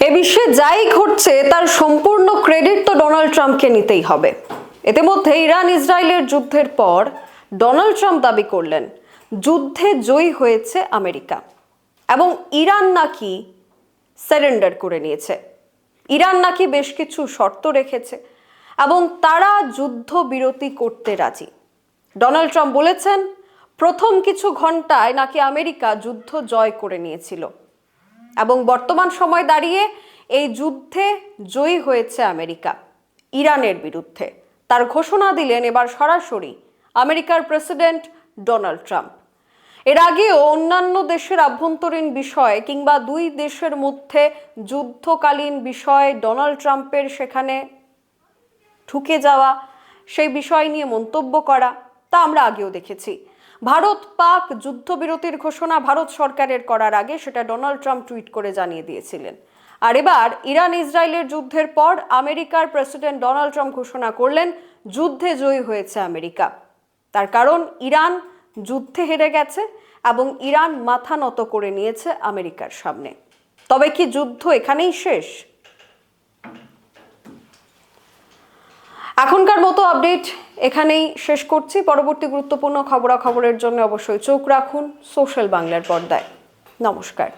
এ বিশ্বে যাই ঘটছে তার সম্পূর্ণ ক্রেডিট তো ডোনাল্ড ট্রাম্পকে নিতেই হবে। ইতিমধ্যে ইরান ইসরায়েলের যুদ্ধের পর ডোনাল্ড ট্রাম্প দাবি করলেন যুদ্ধে জয়ী হয়েছে আমেরিকা এবং ইরান নাকি সারেন্ডার করে নিয়েছে। ইরান নাকি বেশ কিছু শর্ত রেখেছে এবং তারা যুদ্ধবিরতি করতে রাজি। ডোনাল্ড ট্রাম্প বলেছেন প্রথম কিছু ঘন্টায় নাকি আমেরিকা যুদ্ধ জয় করে নিয়েছিল এবং বর্তমান সময় দাঁড়িয়ে এই যুদ্ধে জয়ী হয়েছে আমেরিকা ইরানের বিরুদ্ধে। তার ঘোষণা দিলেন এবার সরাসরি আমেরিকার প্রেসিডেন্ট ডোনাল্ড ট্রাম্প। এর আগেও অন্যান্য দেশের আভ্যন্তরীণ বিষয় কিংবা দুই দেশের মধ্যে যুদ্ধকালীন বিষয় ডোনাল্ড ট্রাম্পের সেখানে ঢুকে যাওয়া, সেই বিষয় নিয়ে মন্তব্য করা, তা আমরা আগেও দেখেছি। ভারত পাক যুদ্ধবিরতির ঘোষণা ভারত সরকারের করার আগে সেটা ডোনাল্ড ট্রাম্প টুইট করে জানিয়ে দিয়েছিলেন। আর এবার ইরান ইসরায়েলের যুদ্ধের পর আমেরিকার প্রেসিডেন্ট ডোনাল্ড ট্রাম্প ঘোষণা করলেন যুদ্ধে জয়ী হয়েছে আমেরিকা। তার কারণ ইরান যুদ্ধে হেরে গেছে এবং ইরান মাথা নত করে নিয়েছে আমেরিকার সামনে। তবে কি যুদ্ধ এখানেই শেষ? এখনকার মতো আপডেট এখানেই শেষ করছি। পরবর্তী গুরুত্বপূর্ণ খবরাখবরের জন্য অবশ্যই চোখ রাখুন সোশ্যাল বাংলার পর্দায়। নমস্কার।